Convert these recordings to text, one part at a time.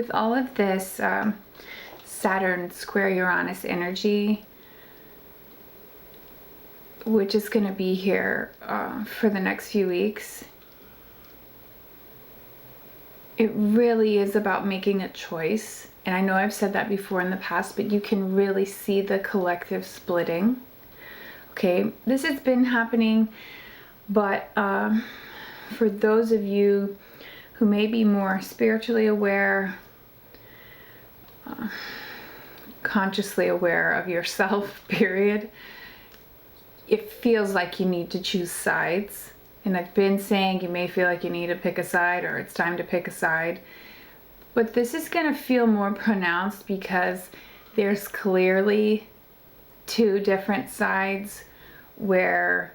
with all of this Saturn square Uranus energy, which is going to be here for the next few weeks, it really is about making a choice. And I know I've said that before in the past, but you can really see the collective splitting. Okay, this has been happening, but for those of you who may be more spiritually aware, consciously aware of yourself, period, it feels like you need to choose sides. And I've been saying you may feel like you need to pick a side, or it's time to pick a side. But this is going to feel more pronounced because there's clearly two different sides where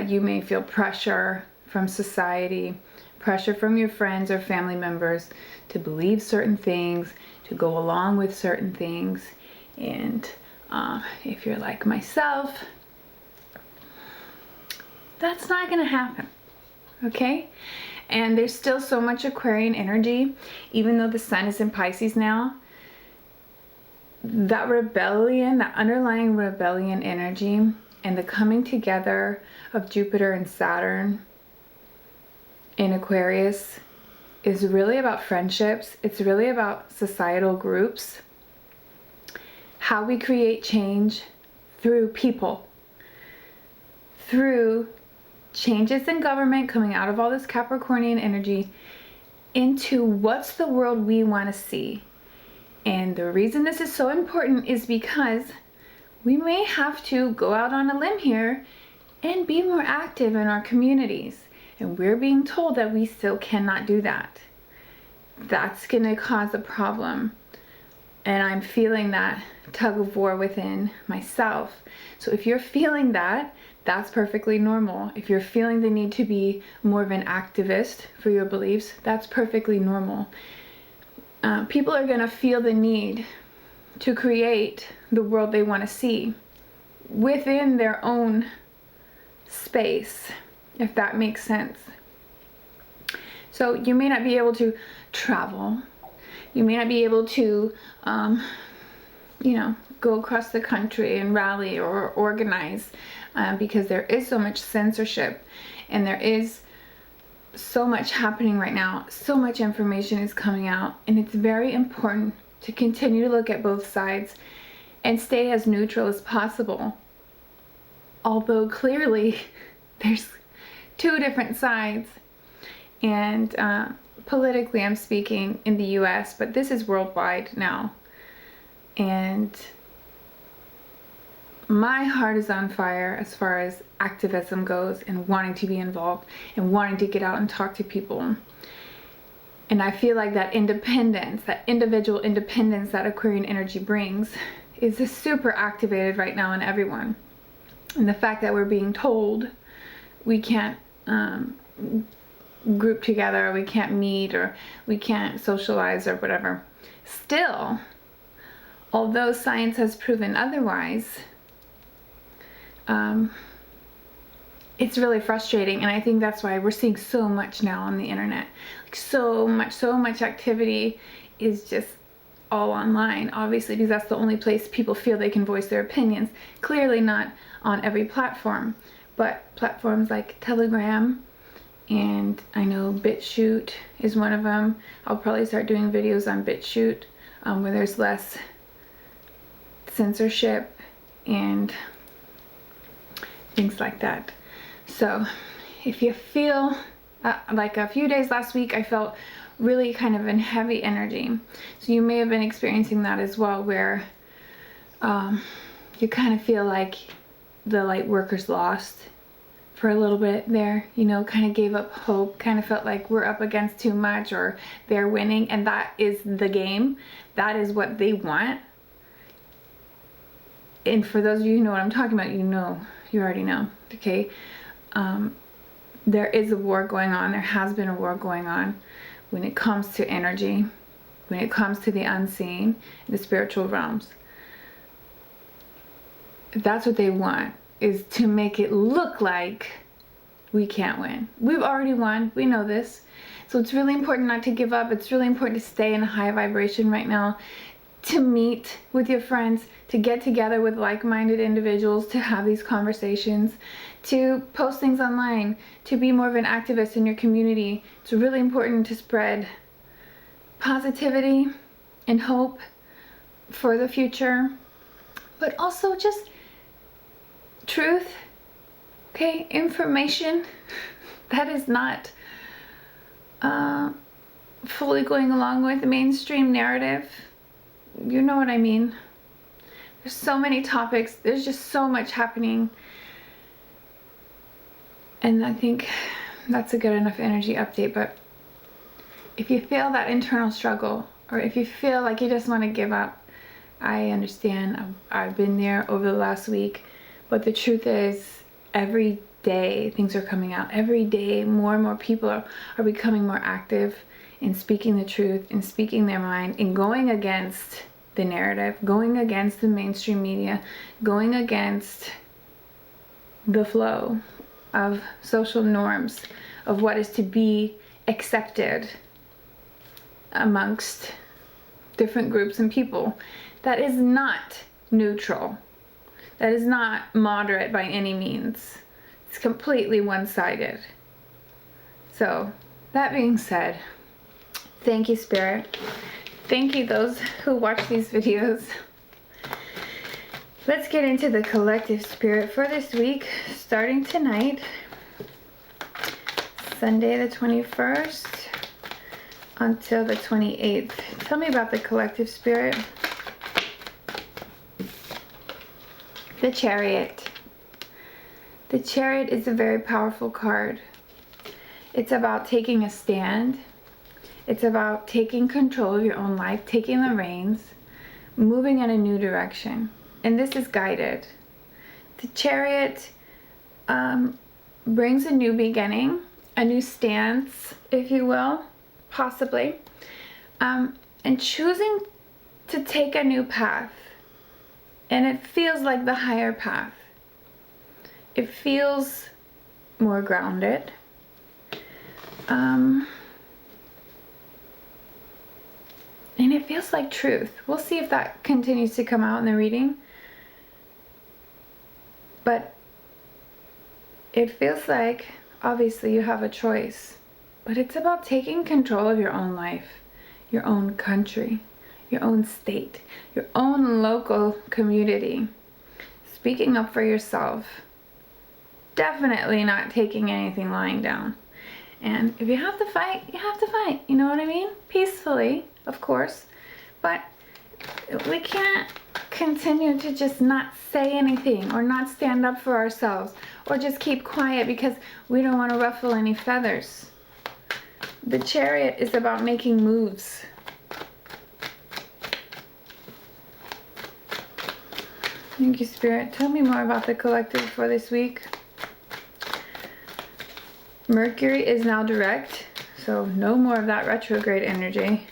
you may feel pressure from society, pressure from your friends or family members to believe certain things, to go along with certain things. And if you're like myself, that's not going to happen, okay? And there's still so much Aquarian energy, even though the sun is in Pisces now. That rebellion, that underlying rebellion energy, and the coming together of Jupiter and Saturn in Aquarius is really about friendships. It's really about societal groups, how we create change through people, through changes in government coming out of all this Capricornian energy into what's the world we want to see. And the reason this is so important is because we may have to go out on a limb here and be more active in our communities. And we're being told that we still cannot do that. That's going to cause a problem. And I'm feeling that tug of war within myself. So if you're feeling that, that's perfectly normal. If you're feeling the need to be more of an activist for your beliefs, that's perfectly normal. People are going to feel the need to create the world they want to see within their own space, if that makes sense. So you may not be able to travel. You may not be able to, go across the country and rally or organize because there is so much censorship and there is so much happening right now. So much information is coming out, and it's very important to continue to look at both sides and stay as neutral as possible. Although clearly there's two different sides, and politically I'm speaking in the US, but this is worldwide now. And my heart is on fire as far as activism goes and wanting to be involved and wanting to get out and talk to people. And I feel like that independence, that individual independence that Aquarian energy brings is just super activated right now in everyone. And the fact that we're being told we can't group together, we can't meet, or we can't socialize or whatever. Still, although science has proven otherwise, it's really frustrating, and I think that's why we're seeing so much now on the internet. Like so much activity is just all online, obviously, because that's the only place people feel they can voice their opinions. Clearly not on every platform, but platforms like Telegram, and I know BitChute is one of them. I'll probably start doing videos on BitChute where there's less censorship and things like that. So if you feel like a few days last week I felt really kind of in heavy energy, so you may have been experiencing that as well, where you kind of feel like the light workers lost for a little bit there, kind of gave up hope, kind of felt like we're up against too much or they're winning, and that is the game. That is what they want. And for those of you who know what I'm talking about, you already know, okay? There is a war going on. There has been a war going on when it comes to energy, when it comes to the unseen, the spiritual realms. That's what they want, is to make it look like we can't win. We've already won. We know this. So it's really important not to give up. It's really important to stay in a high vibration right now, to meet with your friends, to get together with like-minded individuals, to have these conversations, to post things online, to be more of an activist in your community. It's really important to spread positivity and hope for the future, but also just truth, okay? Information that is not fully going along with the mainstream narrative. You know what I mean? There's so many topics. There's just so much happening. And I think that's a good enough energy update. But if you feel that internal struggle, or if you feel like you just want to give up, I understand. I've been there over the last week. But the truth is, every day things are coming out. Every day more and more people are becoming more active in speaking the truth, in speaking their mind, in going against the narrative, going against the mainstream media, going against the flow of social norms, of what is to be accepted amongst different groups and people. That is not neutral. That is not moderate by any means. It's completely one-sided. So, that being said, thank you, Spirit. Thank you, those who watch these videos. Let's get into the collective spirit for this week, starting tonight, Sunday the 21st, until the 28th. Tell me about the collective spirit. The Chariot. The Chariot is a very powerful card. It's about taking a stand. It's about taking control of your own life, taking the reins, moving in a new direction. And this is guided. The Chariot brings a new beginning, a new stance, if you will, possibly, and choosing to take a new path. And it feels like the higher path. It feels more grounded. And it feels like truth. We'll see if that continues to come out in the reading. But it feels like, obviously, you have a choice. But it's about taking control of your own life, your own country, your own state, your own local community. Speaking up for yourself. Definitely not taking anything lying down. And if you have to fight, you have to fight. You know what I mean? Peacefully, of course. But we can't continue to just not say anything or not stand up for ourselves or just keep quiet because we don't want to ruffle any feathers. The Chariot is about making moves. Thank you, Spirit. Tell me more about the collective for this week. Mercury is now direct, so no more of that retrograde energy.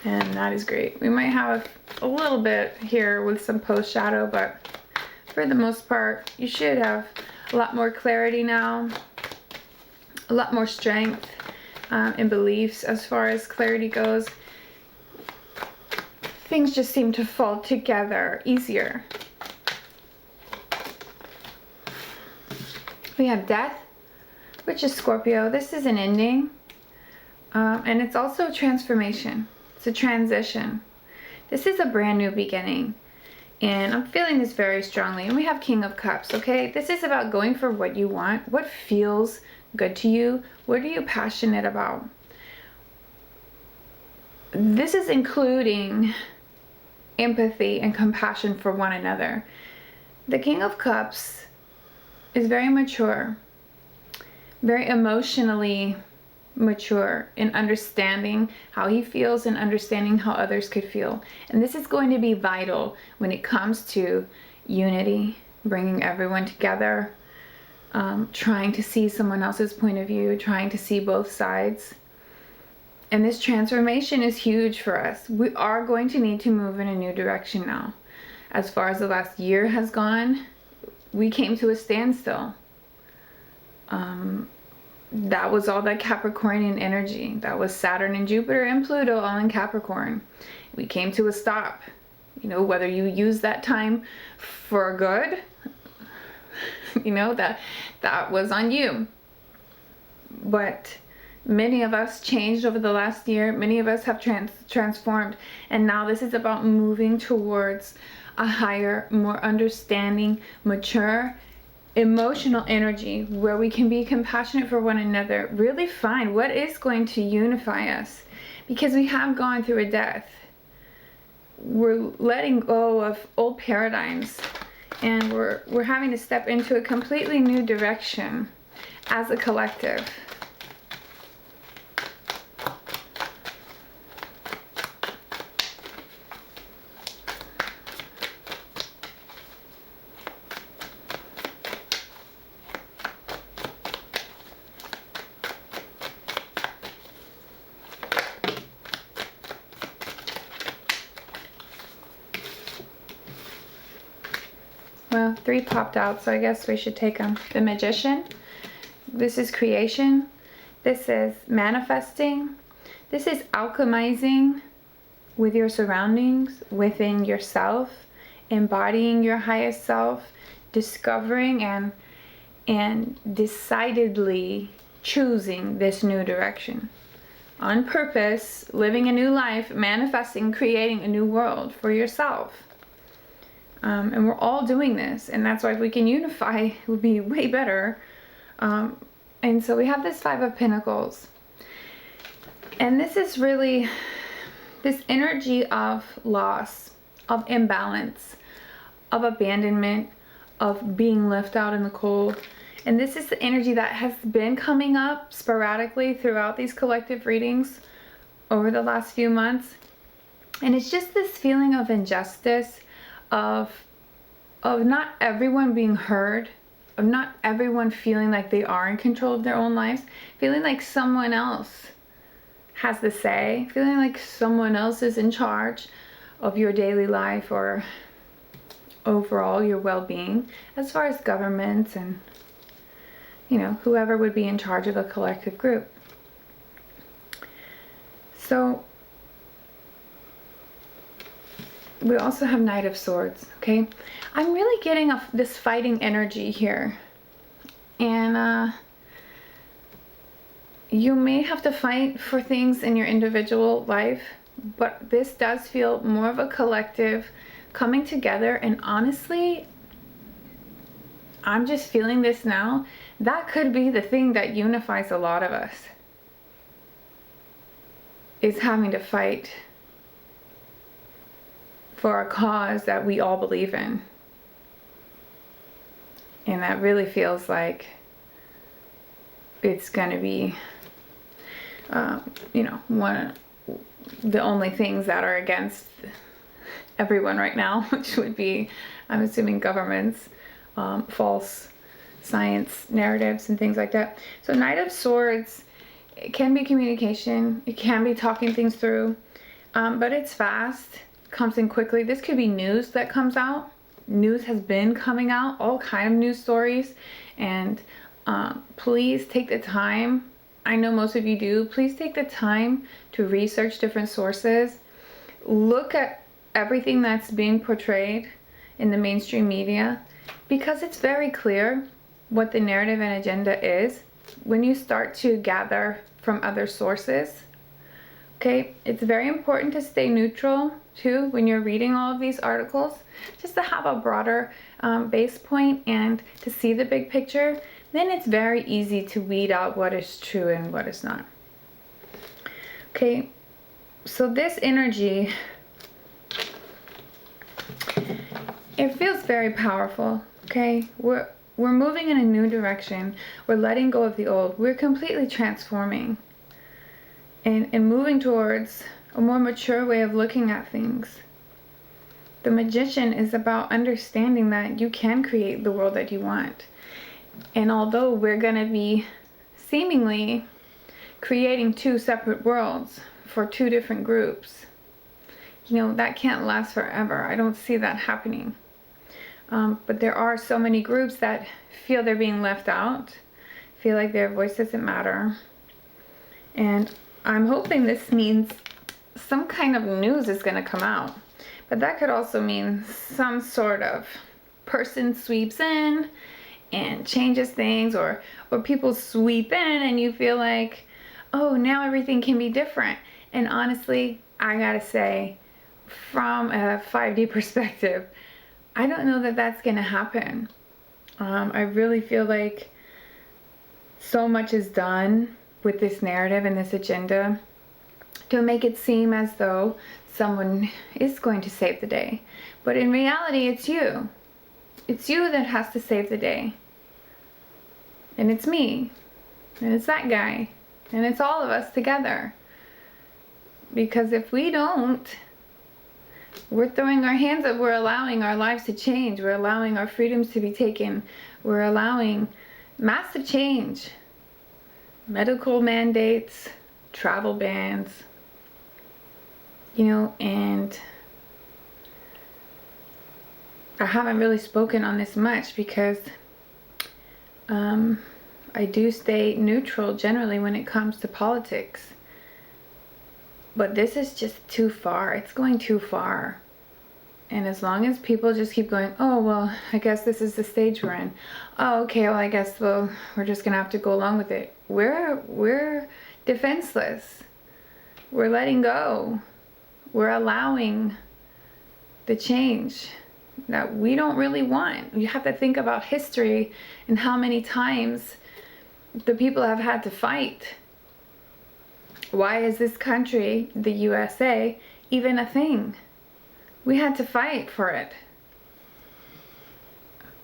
And that is great. We might have a little bit here with some post shadow, but for the most part, you should have a lot more clarity now, a lot more strength in beliefs as far as clarity goes. Things just seem to fall together easier. We have Death, which is Scorpio. This is an ending, and it's also a transformation. It's a transition. This is a brand new beginning, and I'm feeling this very strongly. And we have King of Cups, okay? This is about going for what you want, what feels good to you, what are you passionate about. This is including empathy and compassion for one another. The King of Cups is very mature, very emotionally mature in understanding how he feels and understanding how others could feel. And this is going to be vital when it comes to unity, bringing everyone together, trying to see someone else's point of view, trying to see both sides. And this transformation is huge for us. We are going to need to move in a new direction now. As far as the last year has gone, we came to a standstill. That was all that Capricornian energy. That was Saturn and Jupiter and Pluto all in Capricorn. We came to a stop. You know, whether you use that time for good, you know, that was on you. But many of us changed over the last year. Many of us have transformed. And now this is about moving towards a higher, more understanding, mature, emotional energy where we can be compassionate for one another. Really find what is going to unify us. Because we have gone through a death. We're letting go of old paradigms. And we're having to step into a completely new direction as a collective. Well, 3 popped out, so I guess we should take them. The Magician. This is creation. This is manifesting. This is alchemizing with your surroundings, within yourself, embodying your highest self, discovering and decidedly choosing this new direction. On purpose, living a new life, manifesting, creating a new world for yourself. And we're all doing this, and that's why if we can unify, it would be way better. And so we have this 5 of Pentacles. And this is really this energy of loss, of imbalance, of abandonment, of being left out in the cold. And this is the energy that has been coming up sporadically throughout these collective readings over the last few months. And it's just this feeling of injustice, of not everyone being heard, of not everyone feeling like they are in control of their own lives, feeling like someone else has the say, feeling like someone else is in charge of your daily life or overall your well-being, as far as governments and, you know, whoever would be in charge of a collective group. So we also have Knight of Swords, okay? I'm really getting this fighting energy here. And you may have to fight for things in your individual life, but this does feel more of a collective coming together. And honestly, I'm just feeling this now. That could be the thing that unifies a lot of us, is having to fight for a cause that we all believe in. And that really feels like it's going to be, you know, one of the only things that are against everyone right now, which would be, I'm assuming, governments, false science narratives and things like that. So Knight of Swords, it can be communication, it can be talking things through, but it's fast, comes in quickly. This could be news that comes out. News has been coming out, all kind of news stories, and please take the time. I know most of you do. Please take the time to research different sources. Look at everything that's being portrayed in the mainstream media, because it's very clear what the narrative and agenda is when you start to gather from other sources. Okay, it's very important to stay neutral too when you're reading all of these articles, just to have a broader base point and to see the big picture. Then it's very easy to weed out what is true and what is not. Okay, so this energy, it feels very powerful. Okay, we're moving in a new direction. We're letting go of the old. We're completely transforming and moving towards a more mature way of looking at things. The Magician is about understanding that you can create the world that you want. And although we're going to be seemingly creating 2 separate worlds for 2 different groups, you know, that can't last forever. I don't see that happening. But there are so many groups that feel they're being left out, feel like their voice doesn't matter. And I'm hoping this means some kind of news is going to come out. But that could also mean some sort of person sweeps in and changes things, or people sweep in and you feel like, oh, now everything can be different. And honestly, I gotta say, from a 5D perspective, I don't know that that's gonna happen. I really feel like so much is done with this narrative and this agenda to make it seem as though someone is going to save the day. But in reality, it's you. It's you that has to save the day. And it's me. And it's that guy. And it's all of us together. Because if we don't, we're throwing our hands up. We're allowing our lives to change. We're allowing our freedoms to be taken. We're allowing massive change. Medical mandates, travel bans, and I haven't really spoken on this much because I do stay neutral generally when it comes to politics. But this is just too far. It's going too far. And as long as people just keep going, oh, well, I guess this is the stage we're in. Oh, okay, well, I guess, we're just going to have to go along with it. We're defenseless. We're letting go. We're allowing the change that we don't really want. You have to think about history and how many times the people have had to fight. Why is this country, the USA, even a thing? We had to fight for it.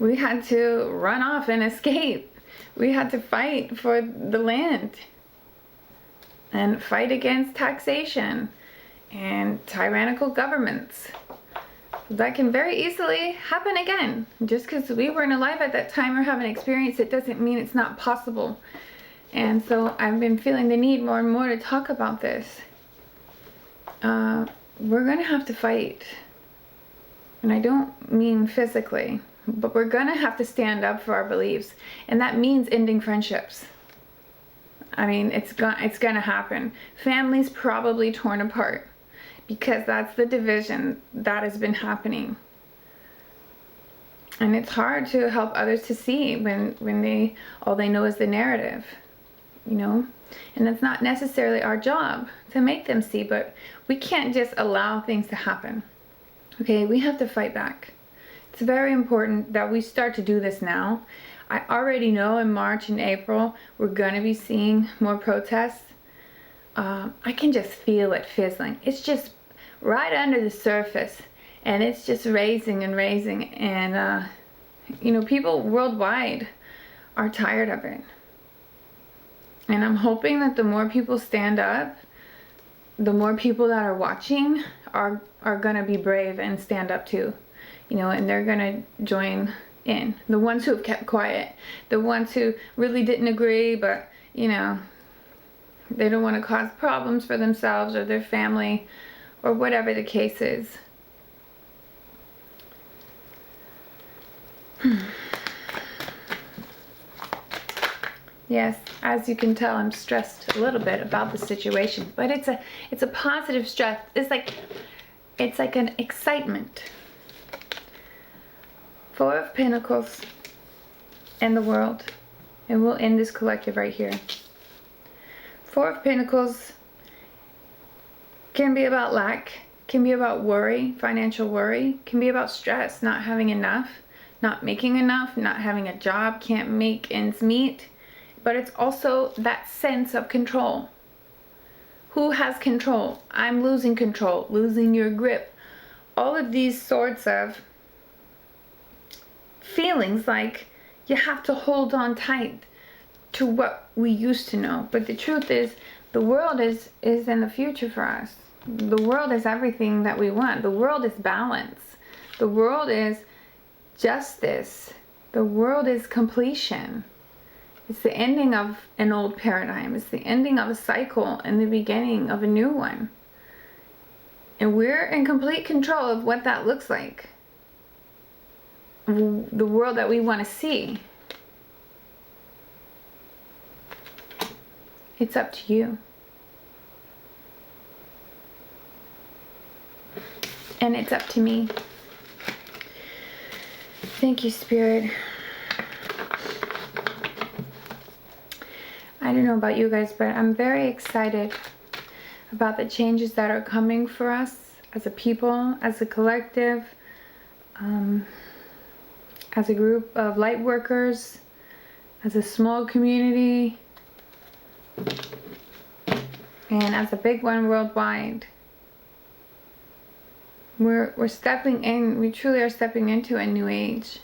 We had to run off and escape. We had to fight for the land and fight against taxation and tyrannical governments. That can very easily happen again. Just because we weren't alive at that time or haven't experienced it doesn't mean it's not possible. And so I've been feeling the need more and more to talk about this. We're going to have to fight. And I don't mean physically, but we're going to have to stand up for our beliefs. And that means ending friendships. I mean, it's going to happen. Families probably torn apart because that's the division that has been happening. And it's hard to help others to see when all they know is the narrative, And it's not necessarily our job to make them see, but we can't just allow things to happen. Okay, we have to fight back. It's very important that we start to do this now. I already know in March and April we're going to be seeing more protests. I can just feel it fizzling. It's just right under the surface, and it's just raising and raising. And, people worldwide are tired of it. And I'm hoping that the more people stand up, the more people that are watching are going to be brave and stand up too. And they're going to join in. The ones who have kept quiet. The ones who really didn't agree, but, they don't want to cause problems for themselves or their family or whatever the case is. Yes, as you can tell, I'm stressed a little bit about the situation, but it's a positive stress. It's like an excitement. Four of Pentacles and the World, and we'll end this collective right here. Four of Pentacles can be about lack, can be about worry, financial worry, can be about stress, not having enough, not making enough, not having a job, can't make ends meet. But it's also that sense of control. Who has control? I'm losing control, losing your grip. All of these sorts of feelings like you have to hold on tight to what we used to know. But the truth is, the world is in the future for us. The world is everything that we want. The world is balance. The world is justice. The world is completion. It's the ending of an old paradigm. It's the ending of a cycle and the beginning of a new one. And we're in complete control of what that looks like. The world that we want to see. It's up to you. And it's up to me. Thank you, Spirit. I don't know about you guys, but I'm very excited about the changes that are coming for us as a people, as a collective, as a group of light workers, as a small community, and as a big one worldwide. We're stepping in, we truly are stepping into a new age.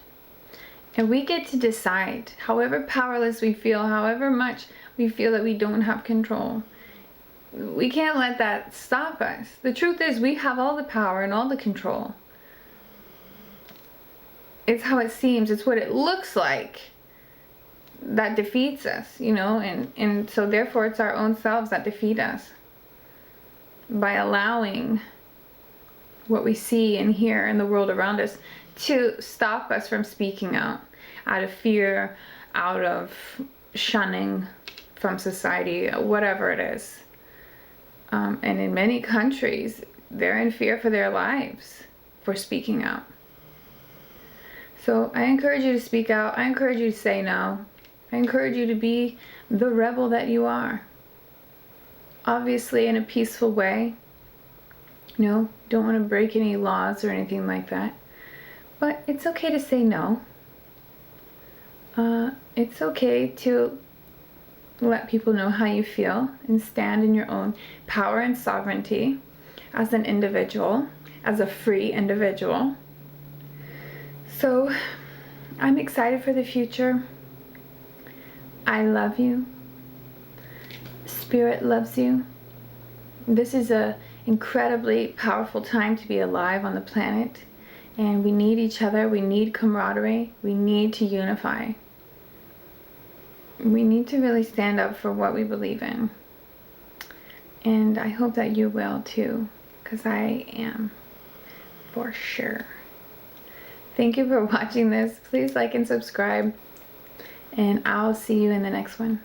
And we get to decide, however powerless we feel, however much we feel that we don't have control. We can't let that stop us. The truth is, we have all the power and all the control. It's how it seems, it's what it looks like that defeats us, you know, and so therefore it's our own selves that defeat us by allowing what we see and hear in the world around us to stop us from speaking out of fear, out of shunning from society, whatever it is. And in many countries, they're in fear for their lives for speaking out. So I encourage you to speak out. I encourage you to say no. I encourage you to be the rebel that you are. Obviously in a peaceful way. No, don't want to break any laws or anything like that. But it's okay to say no. It's okay to let people know how you feel and stand in your own power and sovereignty as an individual, as a free individual. So I'm excited for the future. I love you. Spirit loves you. This is an incredibly powerful time to be alive on the planet. And we need each other. We need camaraderie. We need to unify. We need to really stand up for what we believe in. And I hope that you will too, because I am for sure. Thank you for watching this. Please like and subscribe, and I'll see you in the next one.